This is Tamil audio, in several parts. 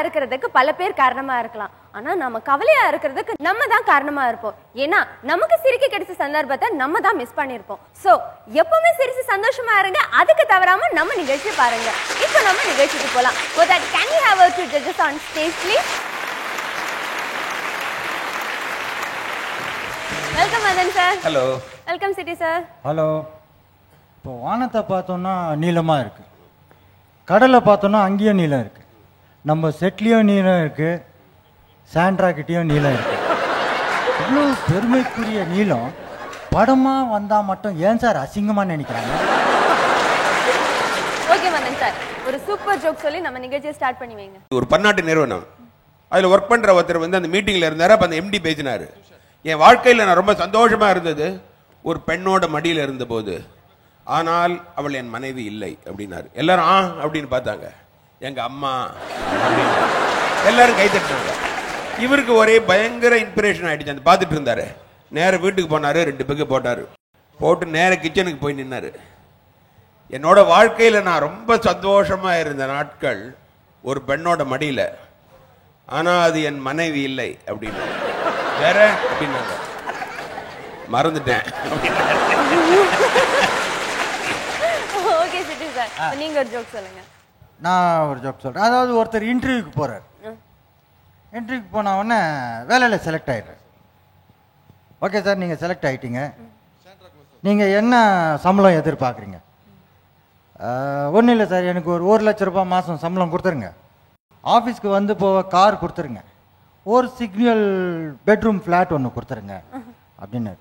இருக்கிறதுக்கு பல பேர் காரணமா இருக்கலாம். ஆனா நம்ம கவலையா இருக்கிறதுக்கு நம்ம தான் காரணமா இருப்போம். ஏன்னா நமக்கு சிரிக்க கிடைச்ச சந்தர்ப்பத்தை நம்ம தான் மிஸ் பண்ணிருப்போம். சோ எப்பவுமே சிரிச்சு சந்தோஷமா இருங்க. அதுக்கு தவறாம நம்ம நிகழ்ச்சி பாருங்க. இப்போ நம்ம நிகழ்ச்சிக்கு போலாம். So that can you have our two judges on stage please? Welcome Madan sir. Hello. Welcome City sir. Hello. இப்போ வானத்தை பார்த்தோம்னா நீளமாக இருக்குது, கடலை பார்த்தோன்னா அங்கேயும் நீளம் இருக்குது, நம்ம செட்லேயும் நீளம் இருக்குது, சாண்ட்ராக்கிட்டையும் நீளம் இருக்குது. இவ்வளோ பெருமைக்குரிய நீளம் படமாக வந்தால் மட்டும் ஏன் சார் அசிங்கமாக நினைக்கிறாங்க? ஓகே மதன் சார், ஒரு சூப்பர் ஜோக் சொல்லி நம்ம நிகழ்ச்சியை ஸ்டார்ட் பண்ணி வைங்க. ஒரு பன்னாட்டு நிறுவனம், அதில் ஒர்க் பண்ணுற ஒருத்தர் வந்து அந்த மீட்டிங்கில் இருந்தார். அப்போ அந்த எம்டி பேசினார், என் வாழ்க்கையில் நான் ரொம்ப சந்தோஷமாக இருந்தது ஒரு பெண்ணோட மடியில் இருந்தபோது, ஆனால் அவள் என் மனைவி இல்லை அப்படின்னாரு. எல்லாரும் அப்படின்னு பார்த்தாங்க. எங்க அம்மா அப்படின்னு எல்லாரும் கை தட்டினாங்க. இவருக்கு ஒரே பயங்கர இன்ஸ்பிரேஷன் ஆயிடுச்சு. அந்த பார்த்துட்டு இருந்தாரு. நேர வீட்டுக்கு போனாரு, 2 பெக்கு போட்டாரு, போட்டு நேர கிச்சனுக்கு போய் நின்னாரு. என்னோட வாழ்க்கையில நான் ரொம்ப சந்தோஷமா இருந்த நாட்கள் ஒரு பெண்ணோட மடியில, ஆனா அது என் மனைவி இல்லை அப்படின்னு. வேற அப்படின்னாங்க. மறந்துட்டேன். ஓகே சிட்டி சார், நீங்க ஒரு ஜோக் சொல்லுங்க. நான் ஒரு ஜோக் சொல்கிறேன். அதாவது ஒருத்தர் இன்டர்வியூக்கு போகிறார். இன்டர்வியூக்கு போன உடனே வேலையில் செலக்ட் ஆகிடுறாரு. ஓகே சார், நீங்கள் செலக்ட் ஆகிட்டீங்க, நீங்கள் என்ன சம்பளம் எதிர்பார்க்குறீங்க? ஒன்றும் இல்லை சார், எனக்கு ஒரு 1 லட்ச ரூபாய் மாதம் சம்பளம் கொடுத்துருங்க, ஆஃபீஸ்க்கு வந்து போக கார் கொடுத்துருங்க, ஒரு சிக்னல் பெட்ரூம் ஃப்ளாட் ஒன்று கொடுத்துருங்க அப்படின்னாரு.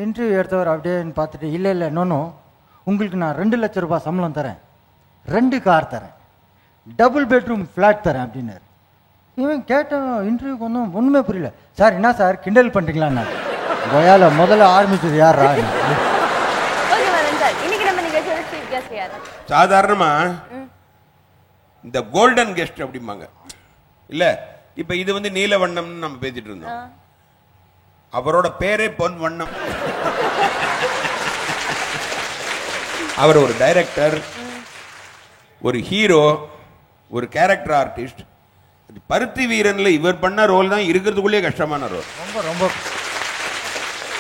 இன்டர்வியூ எடுத்தவர் அப்படியேன்னு பார்த்துட்டு, இல்லை இல்லை இன்னொன்று, உங்களுக்கு நான் 2 லட்ச ரூபாய் சம்பளம் தரேன், 2 கார் தரேன், டபுள் பெட்ரூம் ஃப்ளாட் தரேன் அப்படின்னாரு. இவன் கேட்டேன், இன்டர்வியூக்கு ஒன்றும் ஒன்றுமே புரியல. சார் என்ன சார் கிண்டல் பண்ணுறீங்களான்னு. கோயால முதல்ல ஆரம்பிச்சது யாரா? சாதாரணமா இந்த கோல்டன் கெஸ்ட் அப்படிம்பாங்க இல்ல. இப்ப இது வந்து நீல வண்ணம்னு நம்ம பேசிட்டு இருந்தோம். அவரோட பேரே பொன் வண்ணம். அவர் ஒரு டைரக்டர், ஒரு ஹீரோ, ஒரு கேரக்டர் ஆர்டிஸ்ட். பருத்தி வீரன்ல இவர் பண்ண ரோல் தான் இருக்கிறதுக்குள்ளே கஷ்டமான ரோல். ரொம்ப ரொம்ப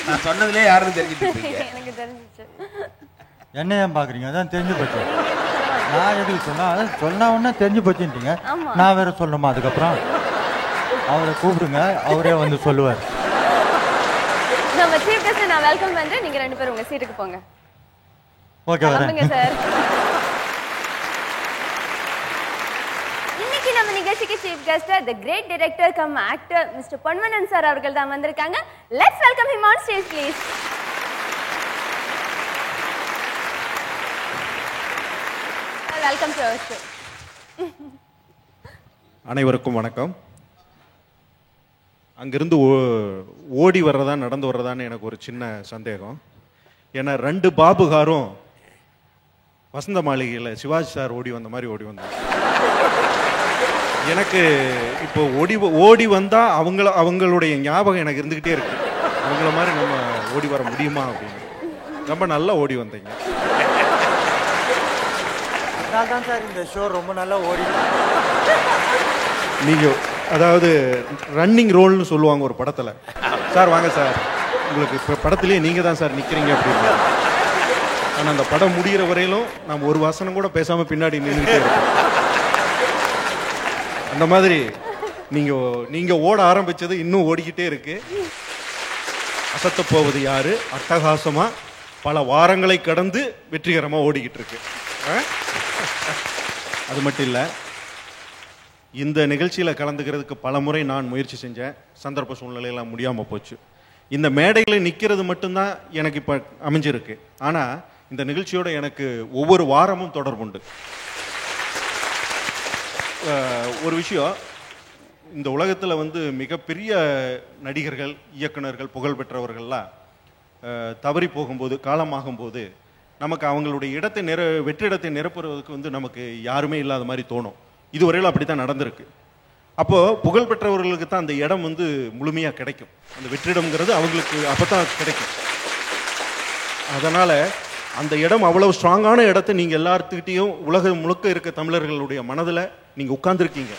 நான் சொன்னதுலே யாரும் தெரிஞ்சுட்டு எனக்கு தெரிஞ்சிச்சு. என்ன ஏன் பாக்குறீங்க? அதான் தெரிஞ்சு போச்சு. நான் எதுக்கு சொன்னா, அதான் சொன்ன உடனே தெரிஞ்சு போச்சுட்டீங்க. நான் வேற சொல்லணுமா? அதுக்கப்புறம் அவரை கூப்பிடுங்க, அவரே வந்து சொல்லுவார். நம்ம சீஃப் கெஸ்ட் நான் வெல்கம் பண்றேன். நீங்க 2 பேரும் உங்க சீட்டுக்கு போங்க. ஓகே வரேன் சார். இன்னைக்கு நம்ம நிகழ்ச்சிக்கு chief guest the great director cum actor mister Ponvannan sir அவர்கள் தான் வந்திருக்காங்க. Let's welcome him on stage please. Welcome to our show. அனைவருக்கும் வணக்கம். அங்கிருந்து ஓடி வர்றதா நடந்து வர்றதான்னு எனக்கு ஒரு சின்ன சந்தேகம். ஏன்னா 2 பாபுகாரும் வசந்த மாளிகையில் சிவாஜி சார் ஓடி வந்த மாதிரி ஓடி வந்தாங்க. எனக்கு இப்போ ஓடி வந்தா அவங்களுடைய ஞாபகம் எனக்கு இருந்துகிட்டே இருக்கு. அவங்கள மாதிரி நம்ம ஓடி வர முடியுமா அப்படின்னு. ரொம்ப நல்லா ஓடி வந்தீங்க. தான் சார் இந்த ஷோ ரொம்ப நல்லா ஓடி. நீங்க அதாவது ரன்னிங் ரோல்னு சொல்லுவாங்க ஒரு படத்துல. சார் வாங்க சார், உங்களுக்கு இப்போ படத்திலேயே நீங்க தான் சார் நிக்கிறீங்க அப்படின்னு. ஆனால் அந்த படம் முடிகிற வரையிலும் நாம் ஒரு வசனம் கூட பேசாம பின்னாடி நின்றுட்டே இருக்கோம். அந்த மாதிரி நீங்க ஓட ஆரம்பிச்சது இன்னும் ஓடிக்கிட்டே இருக்கு. அசத்த போவது யாரு அட்டகாசமா பல வாரங்களை கடந்து வெற்றிகரமா ஓடிக்கிட்டு இருக்கு. அது மட்டும் இல்லை, இந்த நிகழ்ச்சியில் கலந்துக்கிறதுக்கு பல முறை நான் முயற்சி செஞ்சேன். சந்தர்ப்ப சூழ்நிலையெல்லாம் முடியாமல் போச்சு. இந்த மேடையில் நிற்கிறது மட்டும்தான் எனக்கு இப்போ அமைஞ்சிருக்கு. ஆனால் இந்த நிகழ்ச்சியோட எனக்கு ஒவ்வொரு வாரமும் தொடர்புண்டு. ஒரு விஷயம், இந்த உலகத்தில் வந்து மிகப்பெரிய நடிகர்கள், இயக்குனர்கள், புகழ்பெற்றவர்கள்லாம் தவறி போகும்போது, காலமாகும்போது நமக்கு அவங்களுடைய வெற்றிடத்தை நிரப்புறதுக்கு வந்து நமக்கு யாருமே இல்லாத மாதிரி தோணும். இதுவரையிலும் அப்படி தான் நடந்திருக்கு. அப்போது புகழ்பெற்றவர்களுக்கு தான் அந்த இடம் வந்து முழுமையாக கிடைக்கும். அந்த வெற்றிடம்ங்கிறது அவங்களுக்கு அப்போ தான் கிடைக்கும். அதனால் அந்த இடம் அவ்வளவு ஸ்ட்ராங்கான இடத்த நீங்கள் எல்லாத்துக்கிட்டையும் உலகம் முழுக்க இருக்க தமிழர்களுடைய மனதில் நீங்கள் உட்கார்ந்துருக்கீங்க.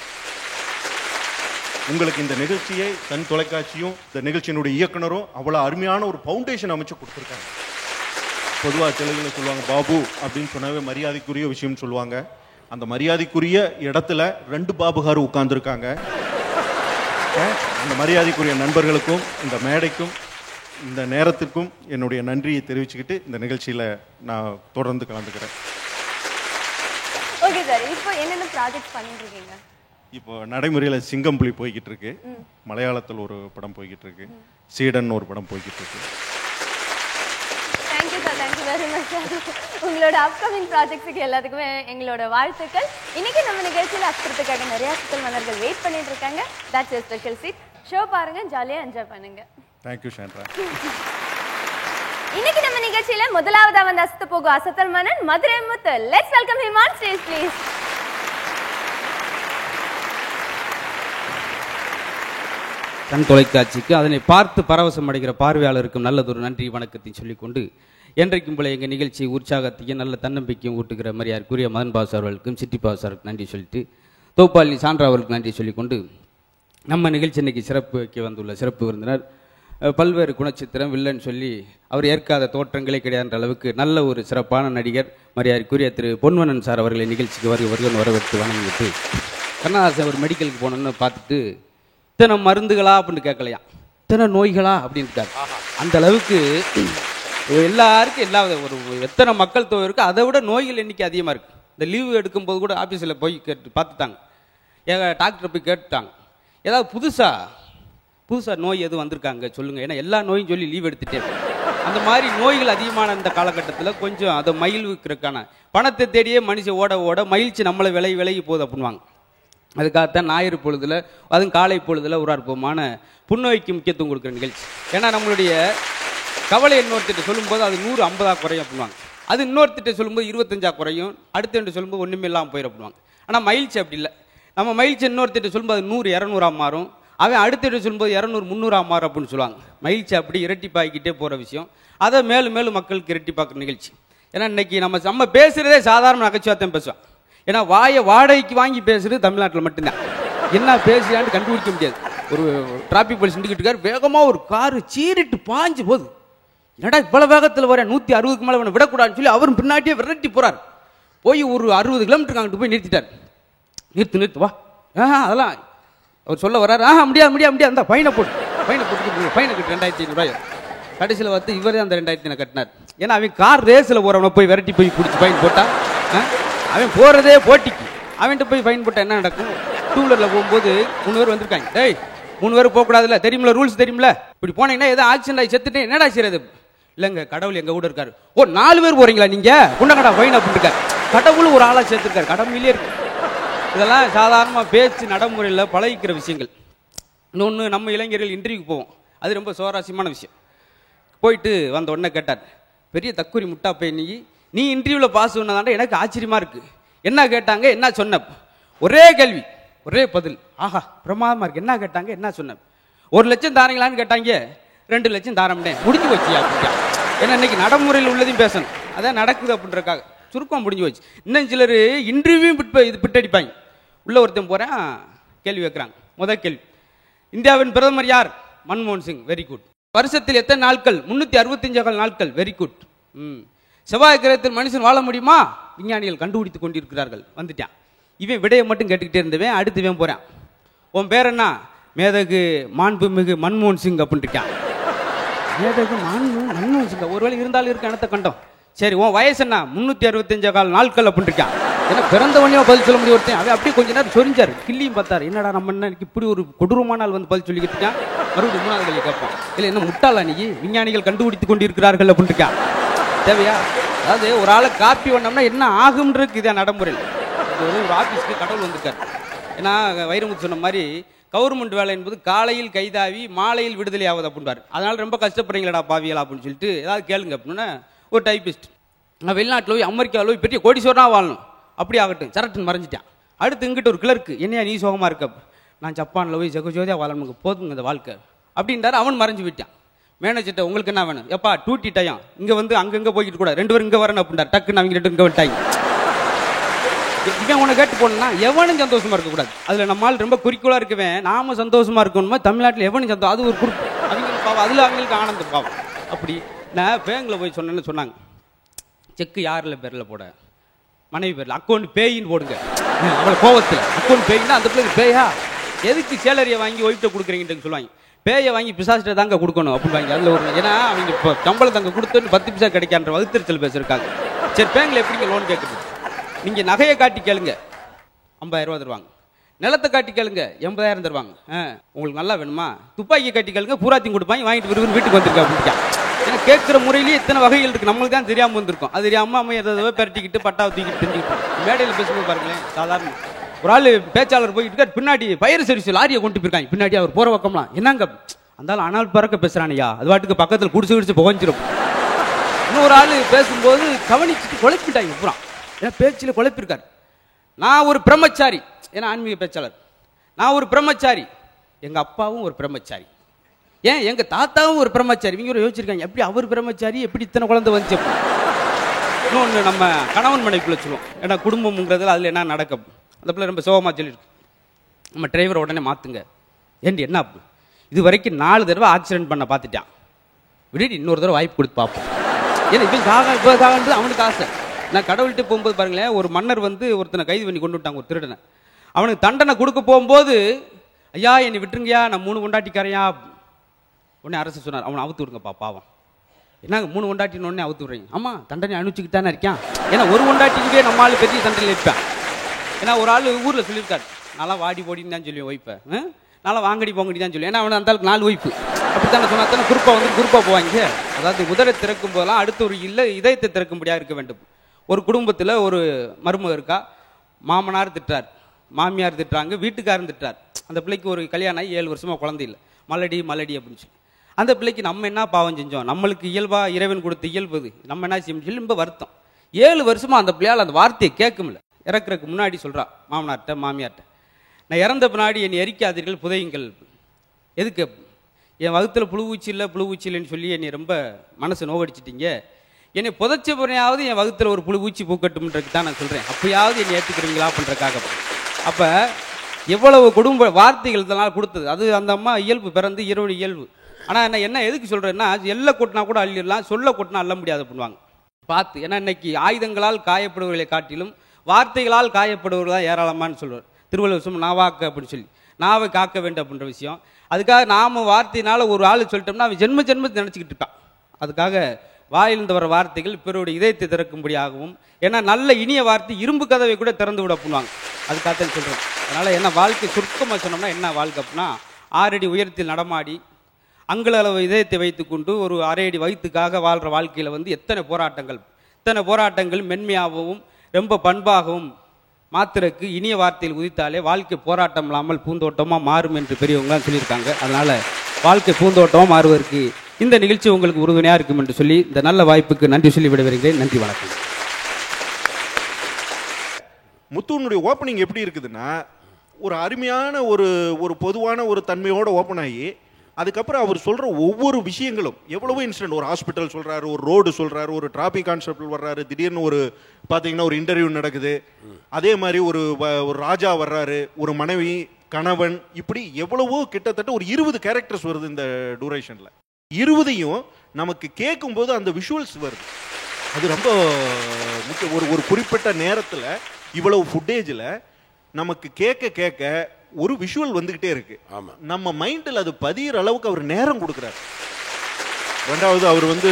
உங்களுக்கு இந்த நிகழ்ச்சியை சன் தொலைக்காட்சியும் இந்த நிகழ்ச்சியினுடைய இயக்குனரும் அவ்வளோ அருமையான ஒரு ஃபவுண்டேஷன் அமைச்சு கொடுத்துருக்காங்க. பொதுவாக தெலுங்குல சொல்லுவாங்க பாபு அப்படின்னு சொன்னாவே மரியாதைக்குரிய விஷயம்னு சொல்லுவாங்க. அந்த மரியாதைக்குரிய இடத்துல 2 பாபுகார் உட்கார்ந்துருக்காங்க. அந்த மரியாதைக்குரிய நண்பர்களுக்கும் இந்த மேடைக்கும் இந்த நேரத்திற்கும் என்னுடைய நன்றியை தெரிவிச்சுக்கிட்டு இந்த நிகழ்ச்சியில் நான் தொடர்ந்து கலந்துக்கிறேன். ஓகே சார், இப்போ என்னென்ன ப்ராஜெக்ட் பண்ணிட்டு இருக்கீங்க? இப்போ நடைமுறையில் சிங்கம்புலி போய்கிட்டு இருக்கு, மலையாளத்தில் ஒரு படம் போய்கிட்டு இருக்கு, சீடன் ஒரு படம் போய்கிட்டு இருக்கு. Thank you sir, thank you very much sir. உங்களோட அப்கமிங் ப்ராஜெக்ட்ஸுக்கு எல்லாத்துக்குமே எங்களோட வாழ்த்துக்கள். இன்னைக்கு நம்ம நிகழ்ச்சியில் அஸ்திரத்துக்காக நிறைய சிக்கல் மன்னர்கள் வெயிட் பண்ணிட்டு இருக்காங்க. That's a special seat. Show பாருங்க, ஜாலியாக என்ஜாய் பண்ணுங்க. Thank you Sandra. இன்னைக்கு நம்ம நிகழ்ச்சியில முதலாவதா வந்து அசத்த போகும் அசத்தல் மன்னன் Madurai Muthu. Let's welcome him on stage please. Sun தொலைக்காட்சிக்கு அதனை பார்த்து பரவசம் அடைகிற பார்வையாளருக்கும் நல்லதொரு நன்றி வணக்கத்தை சொல்லிக்கொண்டு என்றைக்கும் போல எங்கள் நிகழ்ச்சியை உற்சாகத்தையும் நல்ல தன்னம்பிக்கையும் ஊட்டுகிற மரியாதைக்குரிய மதன் பாஸ் அவர்களுக்கும் சிட்டி பாஸ் அவர்களுக்கு நன்றி சொல்லிட்டு தோப்பாளி சான்றா அவர்களுக்கு நன்றி சொல்லிக்கொண்டு நம்ம நிகழ்ச்சி இன்னைக்கு சிறப்பு வைக்க வந்துள்ள சிறப்பு விருந்தினர் பல்வேறு குணச்சித்திரம் வில்லன் சொல்லி அவர் ஏற்காத தோற்றங்களே கிடையாதுன்ற அளவுக்கு நல்ல ஒரு சிறப்பான நடிகர் மரியாதைக்குரிய திரு பொன்வனன் சார் அவர்களை நிகழ்ச்சிக்கு வருகன்னு வரவேற்று வணங்கிட்டு கண்ணதாசன் ஒரு மெடிக்கலுக்கு போனோன்னு பார்த்துட்டு இத்தனை மருந்துகளா அப்படின்னு கேட்கலையா, இத்தனை நோய்களா அப்படின்னு இருக்காரு. அந்த அளவுக்கு எல்லாருக்கும் எல்லா ஒரு எத்தனை மக்கள் தொகை இருக்குது, அதை விட நோய்கள் எண்ணிக்கை அதிகமாக இருக்குது. இந்த லீவு எடுக்கும்போது கூட ஆஃபீஸில் போய் கேட்டு பார்த்துட்டாங்க, டாக்டரை போய் கேட்டுட்டாங்க, ஏதாவது புதுசாக நோய் எதுவும் வந்திருக்காங்க சொல்லுங்கள், ஏன்னா எல்லா நோயும் சொல்லி லீவ் எடுத்துகிட்டே அந்த மாதிரி நோய்கள் அதிகமான இந்த காலகட்டத்தில் கொஞ்சம் அதை மகிழ்வுக்கிறதுக்கான பணத்தை தேடியே மனுஷன் ஓட ஓட மகிழ்ச்சி நம்மளை விலகி போகுது அப்படின்வாங்க. அதுக்காகத்தான் ஞாயிறு பொழுதில் அதுவும் காலை பொழுதில் ஒரு அற்புதமான புன்னோய்க்கு முக்கியத்துவம் கொடுக்குற நிகழ்ச்சி. ஏன்னா நம்மளுடைய கவலை இன்னொருத்திட்ட சொல்லும்போது அது 150 குறையும் அப்படின்வாங்க, அது இன்னொருத்திட்ட சொல்லும்போது 25 குறையும், அடுத்த சொல்லும்போது ஒன்றுமே இல்லாமல் போயிடும் அப்படின்வாங்க. ஆனால் மகிழ்ச்சி அப்படி இல்லை, நம்ம மகிழ்ச்சி இன்னொருத்திட்ட சொல்லும்போது 100 200 மாறும், அவன் அடுத்த சொல்லும்போது 200 300 மாறும் அப்படின்னு சொல்லுவாங்க. மகிழ்ச்சி அப்படி இரட்டிப்பாக்கிட்டே போகிற விஷயம், அதை மேலும் மேலும் மக்களுக்கு இரட்டிப்பாக்குற நிகழ்ச்சி. ஏன்னா இன்னைக்கு நம்ம பேசுகிறதே சாதாரண நகைச்சுவாத்தான் பேசுவோம். ஏன்னா வாடகைக்கு வாங்கி பேசுறது தமிழ்நாட்டில் மட்டும்தான். என்ன பேசுறான்னு கண்டுபிடிக்க முடியாது. ஒரு டிராபிக் போலீஸ் நின்றுக்கிட்டு வேகமாக ஒரு காரு சீரிட்டு பாஞ்சு போகுது, என்னடா இவ்வளவு வேகத்தில் வர 160க்கு மேலே அவனை விடக்கூடாதுன்னு சொல்லி அவரும் பின்னாடியே விரட்டி போறார். போய் ஒரு 60 கிலோமீட்டருக்கு அங்கிட்டு போய் நிறுத்திட்டார். நிறுத்து வா, அதெல்லாம் அவர் சொல்ல வர்றாரு. முடியாது அந்த ஃபைனை போட்டு ஃபைனுக்கு 2500 கடைசியில் பார்த்து இவரே அந்த 2000 கட்டினார். ஏன்னா அவன் கார் ரேஸில் போகிறவனை போய் விரட்டி போய் பிடிச்சி ஃபைன் போட்டா, அவன் போகிறதே போட்டிக்கு, அவன்கிட்ட போய் ஃபைன் போட்டால் என்ன நடக்கும்? 2 வீலரில் போகும்போது 3 பேர் வந்திருக்காங்க, டேய் 3 பேர் போகக்கூடாதுல்ல, தெரியுமில்ல ரூல்ஸ் தெரியுமில்ல, இப்படி போனீங்கன்னா ஏதோ ஆக்சிடென்ட் ஆகி செத்துட்டேன் என்னடா செய்யறது? இல்லைங்க கடவுள் எங்கள் கூட இருக்காரு. ஓ 4 பேர் போகிறீங்களா நீங்கள், உண்டங்கடா ஃபைன் அப்படின்னு இருக்காரு. கடவுள் ஒரு ஆளாக சேர்த்துருக்காரு, கடவுளே இருக்கு. இதெல்லாம் சாதாரணமாக பேச்சு நடைமுறையில் பழகிக்கிற விஷயங்கள். இன்னொன்று, நம்ம இளைஞர்கள் இன்டர்வியூக்கு போவோம், அது ரொம்ப சுவாரஸ்யமான விஷயம். போயிட்டு வந்த உடனே கேட்டார், பெரிய தக்குரி முட்டா போய் நீ இன்டர்வியூவில் பாஸ் பண்ணதாண்டா எனக்கு ஆச்சரியமாக இருக்குது. என்ன கேட்டாங்க, என்ன சொன்ன? ஒரே கேள்வி ஒரே பதில், ஆஹா பிரமாதமாக இருக்குது. என்ன கேட்டாங்க, என்ன சொன்ன? 1 லட்சம் தாரங்களான்னு கேட்டாங்க, 2 லட்சம் தாரம்னே, முடிஞ்சு போச்சு அப்படின்ட்டா. ஏன்னா இன்னைக்கு நடைமுறையில் உள்ளதையும் பேசணும், அதான் நடக்குது அப்படின்றக்காக சுருக்கம் முடிஞ்சு போச்சு. இன்னும் சிலர் இன்டர்வியூ பிட்டடிப்பாங்க. உள்ள ஒருத்தன் போகிறேன், கேள்வி வைக்கிறாங்க. முதல் கேள்வி, இந்தியாவின் பிரதமர் யார்? மன்மோகன் சிங். Very good. வருஷத்தில் எத்தனை நாட்கள்? 365 நாட்கள். Very good. செவ்வாய் கிரகத்தில் மனுஷன் வாழ முடியுமா? விஞ்ஞானிகள் கண்டுபிடித்து கொண்டிருக்கிறார்கள். வந்துட்டான். இவன் விடையை மட்டும் கேட்டுக்கிட்டே இருந்தவன் அடுத்து இவன் போகிறான். உன் பேர் என்ன? மேதகு மாண்புமிகு மன்மோகன் சிங் அப்படின்னு இருக்கான். மேதகு மன்மோகன் சிங் ஒருவேளை இருந்தாலும் இருக்க அனத்த கண்டம். சரி உன் வயசு என்ன? 365 நாட்கள் அப்படின்னு இருக்கான். ஏன்னா பிறந்தவனையோ பதில் சொல்ல முடியும் ஒருத்தன். அவன் அப்படியே கொஞ்ச நேரம் சொரிஞ்சார், கிள்ளியும் பார்த்தாரு, என்னடா நம்ம என்ன இப்படி ஒரு கொடூரமான ஆள் வந்து பதில் சொல்லிக்கிட்டு இருக்கான். மறுபடியும் 3வது கேள்வி கேட்பான், இல்லை என்ன முட்டாளா நீ, விஞ்ஞானிகள் கண்டுபிடித்து கொண்டிருக்கிறார்கள் அப்படின்னு இருக்கான். தேவையா? அதாவது ஒரு ஆளை காப்பி பண்ணோம்னா என்ன ஆகும்ன்றது இதான் நடைமுறையில். ஒரு ஆஃபீஸ்க்கு கடவுள் வந்திருக்காரு. ஏன்னா வைரமுத்து சொன்ன மாதிரி கவர்மெண்ட் வேலை என்பது காலையில் கைதாவி மாலையில் விடுதலை ஆகுது அப்படின்பாரு. அதனால ரொம்ப கஷ்டப்படுறீங்களா பாவியலா அப்படின்னு சொல்லிட்டு ஏதாவது கேளுங்க அப்படின்னா, ஒரு டைப்பிஸ்ட் நான் வெளிநாட்டில் போய் அமெரிக்காவில் போய் பெரிய கோடீஸ்வரனாக வாழணும், அப்படி ஆகட்டும், சரட்டுன்னு மறைஞ்சிட்டான். அடுத்து இங்கிட்ட ஒரு கிளர்க்கு, என்னையா நீ சோகமாக இருக்க, நான் ஜப்பானில் போய் ஜெகஜோதியாக வாழணுங்க, போதுங்க இந்த வாழ்க்கை அப்படின்றாரு. அவன் மறைஞ்சு விட்டான். மேனேஜர்கிட்ட உங்களுக்கு என்ன வேணும்? எப்பா டூட்டி டைம், இங்கே வந்து அங்கங்கே போய்கிட்டு கூட 2 பேரும் இங்கே வரணும் அப்படின்றார். டக்குன்னு அவங்க 2 இங்கே வந்துட்டாங்க. இவன் உன்னை கேட்டு போனா எவனும் சந்தோஷமா இருக்கக்கூடாது. அதுல நம்மால் ரொம்ப குறிக்கோளா இருக்கவேன் நாம சந்தோஷமா இருக்கணுமா, தமிழ்நாட்டில் எவனும் சந்தோஷம், அது ஒரு குறிப்பு. அவங்களுக்கு பாவம், அதுல அவங்களுக்கு ஆனந்தம் பாவம். அப்படி நான் பேங்க்ல போய் சொன்னேன்னு சொன்னாங்க, செக்கு யாரில் பேரில் போட, மனைவி பேரில், அக்கௌண்ட் பேயின்னு போடுங்க. அவளை கோவத்தில் அக்கௌண்ட் பேயின்னா அந்த பிள்ளைக்கு பேயா, எதுக்கு சேலரியை வாங்கி ஒய்ஃப்ட்ட கொடுக்குறீங்கன்னு சொல்லுவாங்க. பேயை வாங்கி பிசாசிட்ட தாங்க கொடுக்கணும் அப்படின்வாங்க. அதில் ஒரு ஏன்னா அவங்க இப்போ சம்பளம் தாங்க கொடுத்தோன்னு 10 பைசா கிடைக்கான்ற வகுத்தறிச்சல் பேசியிருக்காங்க. சரி பேங்கில் எப்படிங்க லோன் கேட்குறது? நீங்கள் நகையை காட்டி கேளுங்க 50,000 ரூபா தருவாங்க, நிலத்தை காட்டி கேளுங்க 80,000 தருவாங்க. உங்களுக்கு நல்லா வேணுமா, துப்பாக்கி காட்டி கேளுங்க பூராத்தையும் கொடுப்பாங்க, வாங்கிட்டு விரும்பி வீட்டுக்கு வந்துருக்கா அப்படின்ட்டா. ஏன்னா கேட்குற முறையிலேயே இத்தனை வகைகள் இருக்குது, நம்மளுக்கு தான் தெரியாமல் வந்திருக்கும். அது தெரியாமல் அம்மா எதாவது பெரட்டிக்கிட்டு பட்டாவை தூக்கிட்டு தெரிஞ்சுக்கிட்டு மேடையில் பேசும்போது பாருங்களேன், சாதாரண ஒரு ஆள் பேச்சாளர் போயிட்டு இருக்கார், பின்னாடி ஃபயர் சர்வீஸ் லாரியை கொண்டு போயிருக்காங்க, பின்னாடி அவர் போகிற பக்கம்லாம் என்னங்க அந்தாலும் ஆனால் பறக்க பேசுகிறானையா, அது வாட்டுக்கு பக்கத்தில் குடிச்சு புகஞ்சிரும். இன்னொரு ஆள் பேசும்போது கவனிச்சுட்டு குழப்பிட்டாங்க பூரா, ஏன்னா பேச்சில் குழப்பிருக்காரு. நான் ஒரு பிரம்மச்சாரி, ஏன்னா ஆன்மீக பேச்சாளர், நான் ஒரு பிரம்மச்சாரி, எங்கள் அப்பாவும் ஒரு பிரம்மச்சாரி, ஏன் எங்கள் தாத்தாவும் ஒரு பிரம்மச்சாரி. இவங்க ஒரு யோசிச்சிருக்காங்க, எப்படி அவர் பிரம்மச்சாரி, எப்படி இத்தனை குழந்தை வந்துச்சு. இன்னொன்று நம்ம கணவன் மனைவிக்குள்ள சொல்லுவோம், ஏன்னா குடும்பம்ங்கிறதுல அதில் என்ன நடக்கும். அந்த பிள்ளை ரொம்ப சோகமாக சொல்லியிருக்கு, நம்ம டிரைவரை உடனே மாற்றுங்க. ஏண்டி என்ன இது வரைக்கும் 4 தடவை ஆக்சிடென்ட் பண்ண பார்த்துட்டான், விடுடி இன்னொரு தடவை வாய்ப்பு கொடுத்து பார்ப்போம். ஏன்னா இப்போ சாகன்றது அவனுக்கு ஆசை. நான் கடவுள்கிட்ட போகும்போது பாருங்களேன், ஒரு மன்னர் வந்து ஒருத்தனை கைது பண்ணி கொண்டு விட்டாங்க, ஒரு திருடனை. அவனுக்கு தண்டனை கொடுக்க போகும்போது, ஐயா என்னை விட்டுருங்கய்யா, நான் 3 கொண்டாட்டிக்காரையா. உடனே அரசு சொன்னார், அவனை அவுத்து விடுங்கப்பா பாவம். என்னங்க 3 கொண்டாட்டின்னு உடனே அவுத்து விடுறீங்க? ஆமாம் தண்டனை அனுப்பிச்சுக்கிட்டு தானே இருக்கான், ஏன்னா ஒரு கொண்டாட்டிக்கே நம்மளால் பெரிய தண்டனை இருப்பான். ஏன்னா ஒரு ஆள் ஊரில் சொல்லியிருக்காரு, நல்லா வாடி போடின்னு தான் சொல்லுவேன் ஒய்ஃபை, நல்லா வாங்கடி போங்கடி தான் சொல்லுவேன். ஏன்னா அவனை அந்த ஆளுக்கு 4 ஒய்ஃபு அப்படித்தானே சொன்னா தானே குறுப்பாக வந்து குறுப்பாக போவாங்க. அதாவது உதரை திறக்கும் போதெல்லாம் அடுத்த ஒரு இதயத்தை திறக்கும்படியாக இருக்க வேண்டும். ஒரு குடும்பத்தில் ஒரு மருமக இருக்கா, மாமனார் திட்டுறார், மாமியார் திட்டுறாங்க, வீட்டுக்காரன் திட்டுறார். அந்த பிள்ளைக்கு ஒரு கல்யாணம் ஆகி 7 வருஷமாக குழந்தை இல்லை, மலடி அப்படின்னு சொல்லி. அந்த பிள்ளைக்கு நம்ம என்ன பாவம் செஞ்சோம், நம்மளுக்கு இயல்பாக இறைவன் கொடுத்த இயல்புது, நம்ம என்ன செய்ய சொல்லி ரொம்ப வருத்தம். 7 வருஷமாக அந்த பிள்ளையால் அந்த வார்த்தையை கேட்கும்ல. இறக்குறதுக்கு முன்னாடி சொல்கிறா மாமனார்கிட்ட மாமியார்கிட்ட, நான் இறந்த பின்னாடி என்னை எரிக்காதீர்கள் புதையுங்கள். எதுக்கு, என் வகுத்தில் புழுவூச்சி இல்லைன்னு சொல்லி என்னை ரொம்ப மனசு நோவடிச்சிட்டிங்க, என்னை புதைச்ச பிறனையாவது என் வகுத்தில் ஒரு புழுவூச்சி பூக்கட்டும்ன்றதுக்கு தான் நான் சொல்கிறேன், அப்போயாவது என்னை ஏற்றுக்கிறீங்களா அப்படின்றக்காக. அப்போ எவ்வளவு குடும்ப வார்த்தைகள் இதனால் கொடுத்தது, அது அந்த அம்மா இயல்பு பிறந்து இரவு இயல்பு. ஆனால் என்ன எதுக்கு சொல்கிறேன்னா, எல்லை கொட்டினா கூட அள்ளிடலாம், சொல்ல கொட்டினா அள்ள முடியாது பண்ணுவாங்க பார்த்து. ஏன்னா இன்னைக்கு ஆயுதங்களால் காயப்படுவர்களை காட்டிலும் வார்த்தைகளால் காயப்படுவர்கள் தான் ஏராளமானு சொல்வார் திருவள்ளுவர். நாவாக்க அப்படின்னு சொல்லி நாவை காக்க வேண்டும் அப்படின்ற விஷயம். அதுக்காக நாம வார்த்தையினால ஒரு ஆள் சொல்லிட்டோம்னா அவன் ஜென்மத்தை நினச்சிக்கிட்டு இருப்பான். அதுக்காக வாயிலிருந்து வர வார்த்தைகள் பிறருடைய இதயத்தை திறக்கும்படியாகவும், ஏன்னா நல்ல இனிய வார்த்தை இரும்பு கதவை கூட திறந்து விட பண்ணுவாங்க. அதுக்காகத்தான் சொல்கிறேன். அதனால் என்ன வாழ்க்கை சுருக்கமாக சொன்னோம்னா என்ன வாழ்க்கை அப்படின்னா, 6 அடி உயரத்தில் நடமாடி அங்குல அளவு இதயத்தை வைத்துக்கொண்டு ஒரு 1/2 அடி வயிற்றுக்காக வாழ்கிற வாழ்க்கையில் வந்து எத்தனை போராட்டங்கள் மென்மையாகவும் ரொம்ப பண்பாகவும் மாத்திரக்கு இனிய வார்த்தையில் உதித்தாலே வாழ்க்கை போராட்டம் இல்லாமல் பூந்தோட்டமாக மாறும் என்று பெரியவங்களாம் சொல்லியிருக்காங்க. அதனால் வாழ்க்கை பூந்தோட்டமாக மாறுவதற்கு இந்த நிகழ்ச்சி உங்களுக்கு உறுதுணையாக இருக்கும் என்று சொல்லி இந்த நல்ல வாய்ப்புக்கு நன்றி சொல்லி விடைபெறுகிறேன். நன்றி, வணக்கம். முத்துனுடைய ஓப்பனிங் எப்படி இருக்குதுன்னா, ஒரு அருமையான ஒரு பொதுவான ஒரு தன்மையோடு ஓப்பன் ஆகி, அதுக்கப்புறம் அவர் சொல்கிற ஒவ்வொரு விஷயங்களும் எவ்வளவோ இன்சிடென்ட், ஒரு ஹாஸ்பிட்டல் சொல்கிறாரு, ஒரு ரோடு சொல்கிறாரு, ஒரு டிராஃபிக் கான்ஸ்டபிள் வர்றாரு, திடீர்னு ஒரு பார்த்தீங்கன்னா ஒரு இன்டர்வியூ நடக்குது, அதே மாதிரி ஒரு ராஜா வர்றாரு, ஒரு மனைவி, கணவன், இப்படி எவ்வளவோ கிட்டத்தட்ட ஒரு 20 கேரக்டர்ஸ் வருது இந்த டூரேஷனில். 20ஐயும் நமக்கு கேட்கும்போது அந்த விஷுவல்ஸ் வருது. அது ரொம்ப முக்கிய. ஒரு குறிப்பிட்ட நேரத்தில் இவ்வளவு ஃபுட்டேஜில் நமக்கு கேட்க ஒரு விஷுவல் வந்துகிட்டே இருக்கு. நம்ம மைண்டில் அது பதிகிற அளவுக்கு அவர் நேரம் கொடுக்குறாரு. 2வது, அவர் வந்து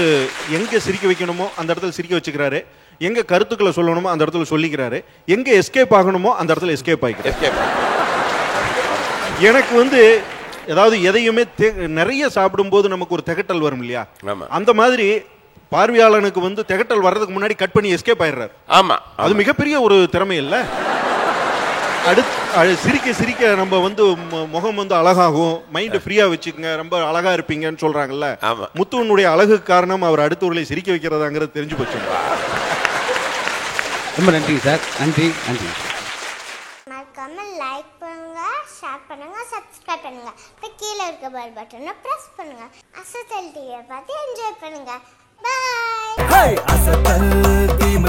எங்க சிரிக்க வைக்கணுமோ அந்த இடத்துல சிரிக்க வச்சுக்கிறாரு, எங்க கருத்துக்களை சொல்லணுமோ அந்த இடத்துல சொல்லிக்கிறாரு, எங்க எஸ்கேப் ஆகணுமோ அந்த இடத்துல எஸ்கேப் ஆகிக்கிறார். எனக்கு வந்து ஏதாவது எதையுமே நிறைய சாப்பிடும்போது நமக்கு ஒரு திகட்டல் வரும் இல்லையா, அந்த மாதிரி பார்வையாளனுக்கு வந்து திகட்டல் வர்றதுக்கு முன்னாடி கட் பண்ணி எஸ்கேப் ஆயிடுறாரு. ஆமா, அது மிகப்பெரிய ஒரு திறமை இல்ல. அடுத்து சிரிக்க நம்ம வந்து முகம் வந்து அழகாகும், மைண்ட் ஃப்ரீயா வச்சுக்கங்க, ரொம்ப அழகா இருப்பீங்கன்னு சொல்றாங்கல்ல. முத்துவனுடைய அழகு காரணம் அவர் அடுத்தவர்களை சிரிக்க வைக்கிறதாங்கிறது தெரிஞ்சு போச்சு. ரொம்ப நன்றி சார். நன்றி. மறக்காம லைக் பண்ணுங்க, ஷேர் பண்ணுங்க, சப்ஸ்கிரைப் பண்ணுங்க. இப்போ கீழே இருக்க பெல் பட்டனை பிரஸ் பண்ணுங்க. அசத்தல் டிவியை பார்த்து என்ஜாய் பண்ணுங்க. பை. அசத்தல் டீம்